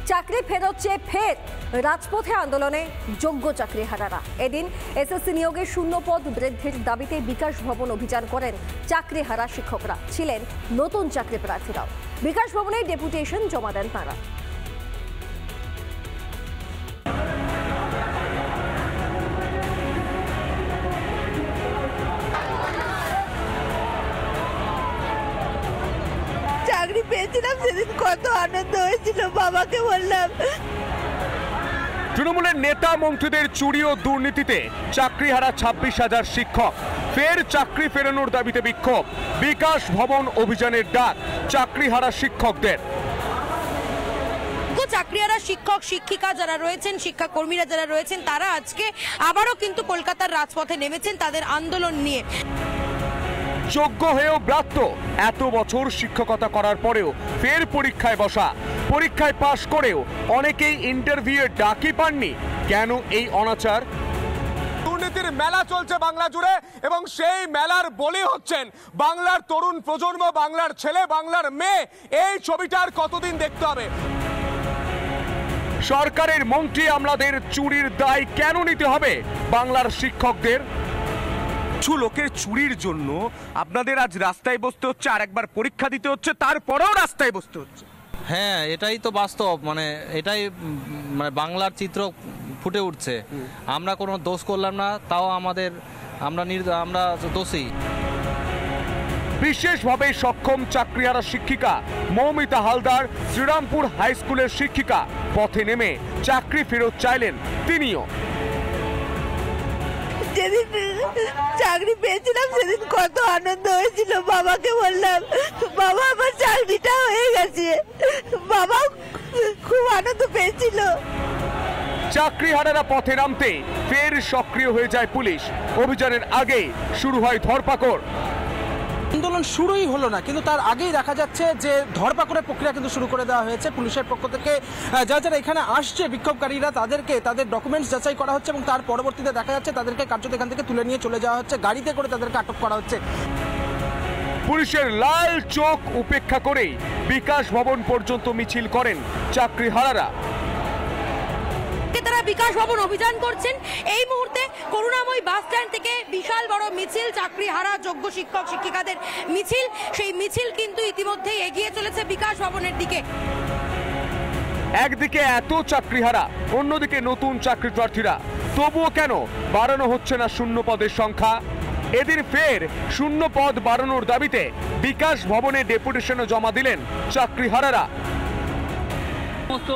চাকরি ফেরত চেয়ে ফের রাজপথে আন্দোলনে যোগ্য চাকরিহারারা। এদিন এসএসসি নিয়োগে শূন্য পদ বৃদ্ধির দাবিতে বিকাশ ভবন অভিযান করেন চাকরিহারা শিক্ষকরা। ছিলেন নতুন চাকরি প্রার্থীরাও। বিকাশ ভবনে ডেপুটেশন জমা দেন তারা। চাকরি পেয়েছিলাম সেদিন কত আনন্দ হয়েছিল, বাবাকে বললাম। তৃণমূলের নেতা মন্ত্রীদের চুরি ও দুর্নীতিতে চাকরিহারা 26,000 শিক্ষক। ফের চাকরি ফেরানোর দাবিতে বিক্ষোভ। বিকাশ ভবন অভিযানের ডাক চাকরিহারা শিক্ষকদের। চাকরিহারা শিক্ষক শিক্ষিকা যারা রয়েছেন, শিক্ষাকর্মীরা যারা রয়েছেন, তারা আজকে আবারও কিন্তু কলকাতার রাজপথে নেমেছেন তাদের আন্দোলন নিয়ে। যোগ্য হয়েও ব্রাত্য, এত বছর শিক্ষকতা করার পরেও ফের পরীক্ষায় বসা। পরীক্ষায় পাশ করেও অনেকেই ইন্টারভিউয়ে ডাকই পাননি। কেন এই অনাচার? দুর্নীতির মেলা চলছে বাংলা জুড়ে এবং সেই মেলার বলি হচ্ছেন বাংলার তরুণ প্রজন্ম, বাংলার ছেলে, বাংলার মেয়ে। এই ছবিটার কতদিন দেখতে হবে? সরকারের মন্ত্রী আমলাদের চুরির দায় কেন নিতে হবে বাংলার শিক্ষকদের? কিছু লোকের চুরির জন্য আপনাদের আজ রাস্তায় বসতে হচ্ছে, আর একবার পরীক্ষা দিতে হচ্ছে, তারপরেও রাস্তায় বসতে হচ্ছে। হ্যাঁ, এটাই তো বাস্তব। এটাই বাংলার চিত্র ফুটে উঠছে। আমরা কোনো দোষ করলাম না, তাও আমরা দোষী। বিশেষভাবে সক্ষম চাকরিহারা শিক্ষিকা মৌমিতা হালদার শ্রীরামপুর হাই স্কুলের শিক্ষিকা পথে নেমে চাকরি ফেরত চাইলেন তিনিও। যেদিন চাকরি পেয়েছিলাম সেদিন কত আনন্দ হয়েছিল, বাবাকে বললাম। বাবা, আমার চাকরিটা হয়ে গেছে। বাবা খুব আনন্দ পেয়েছিল। চাকরিহারারা পথে নামতে ফের সক্রিয় হয়ে যায় পুলিশ। অভিযানের আগে শুরু হয় ধরপাকড়। আন্দোলন শুরুই হলো না, কিন্তু তার আগেই দেখা যাচ্ছে যে ধরপাকড়ের প্রক্রিয়া কিন্তু শুরু করে দেওয়া হয়েছে পুলিশের পক্ষ থেকে। যারা এখানে আসছে বিক্ষোভকারীরা, তাদের ডকুমেন্টস যাচাই করা হচ্ছে এবং তার পরবর্তীতে দেখা যাচ্ছে তাদেরকে কার্যত এখান থেকে তুলে নিয়ে চলে যাওয়া হচ্ছে, গাড়িতে করে তাদেরকে আটক করা হচ্ছে। পুলিশের লাল চোখ উপেক্ষা করে বিকাশ ভবন পর্যন্ত মিছিল করেন চাকরিহারারা। তারা বিকাশ ভবন অভিযান করছেন। এই মুহূর্তে করুণাময়ী বাস স্ট্যান্ড থেকে বিশাল বড় মিছিল, চাকরিহারা যোগ্য শিক্ষক শিক্ষিকাদের মিছিল। সেই মিছিল কিন্তু ইতিমধ্যেই এগিয়ে চলেছে বিকাশ ভবনের দিকে। একদিকে এত চাকরিহারা, অন্যদিকে নতুন চাকরি প্রার্থীরা। তবুও কেন বাড়ানো হচ্ছে না শূন্য পদের সংখ্যা? এদিন ফের শূন্য পদ বাড়ানোর দাবিতে বিকাশ ভবনে ডেপুটেশনে জমা দিলেন চাকরিহারারা। সমস্ত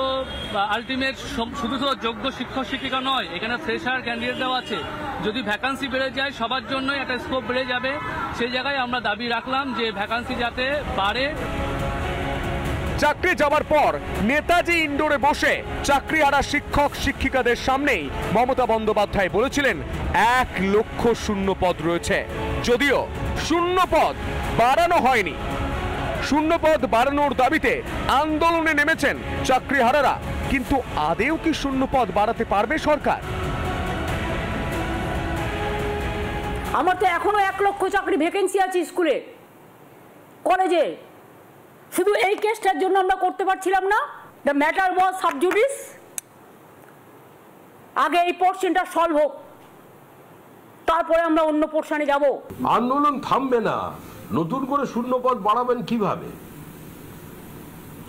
আলটিমেট শুধু তো যোগ্য শিক্ষক শিক্ষিকা নয়, এখানে ফ্রেশার ক্যান্ডিডেটরাও আছে। যদি ভ্যাকান্সি বেড়ে যায় সবার জন্যই একটা স্কোপ বেড়ে যাবে। সেই জায়গায় আমরা দাবি রাখলাম যে ভ্যাকান্সি যাতে বাড়ে। চাকরি যাওয়ার পর নেতাজি ইন্ডোরে বসে চাকরিহারা শিক্ষক শিক্ষিকাদের সামনেই মমতা বন্দ্যোপাধ্যায় বলেছিলেন 1 লক্ষ শূন্য পদ রয়েছে। যদিও শূন্য পদ বাড়ানো হয়নি। শূন্য পদ বাড়ানোর দাবিতে আন্দোলনে নেমেছেন চাকরিহারারা। কিন্তু আদেও কি শূন্য পদ বাড়াতে পারবে সরকার? আমার তো এখনো 1 লক্ষ চাকরি ভ্যাকেন্সি আছে স্কুলে, কলেজে। শুধু এই কেসটার জন্য আমরা করতে পারছিলাম না। The matter was sub judice. আগে এই পোর্শনটা সলভ হোক, তারপরে আমরা অন্য পোর্শনে যাব। আন্দোলন থামবে না। নতুন করে শূন্য পদ বাড়াবেন কিভাবে?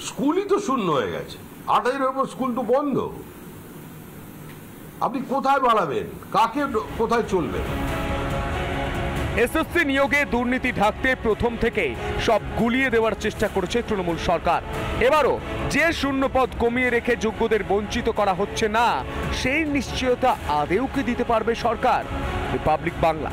স্কুলই তো শূন্য হয়ে গেছে। 28-এর উপর স্কুল তো বন্ধ। আপনি কোথায় বাড়াবেন? কাকে কোথায় চলবে? এসএসসি নিয়োগে দুর্নীতি ঢাকতে প্রথম থেকে সব গুলিয়ে দেওয়ার চেষ্টা করেছে তৃণমূল সরকার। এবারও যে শূন্য পদ কমিয়ে রেখে যোগ্যদের বঞ্চিত করা হচ্ছে না, সেই নিশ্চয়তা আদেও কি দিতে পারবে সরকার? রিপাবলিক বাংলা।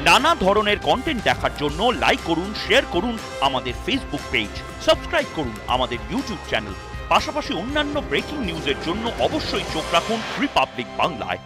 নানা ধরনের কন্টেন্ট দেখার জন্য লাইক করুন, শেয়ার করুন আমাদের ফেসবুক পেজ, সাবস্ক্রাইব করুন আমাদের ইউটিউব চ্যানেল। পাশাপাশি অন্যান্য ব্রেকিং নিউজের জন্য অবশ্যই চোখ রাখুন রিপাবলিক বাংলায়।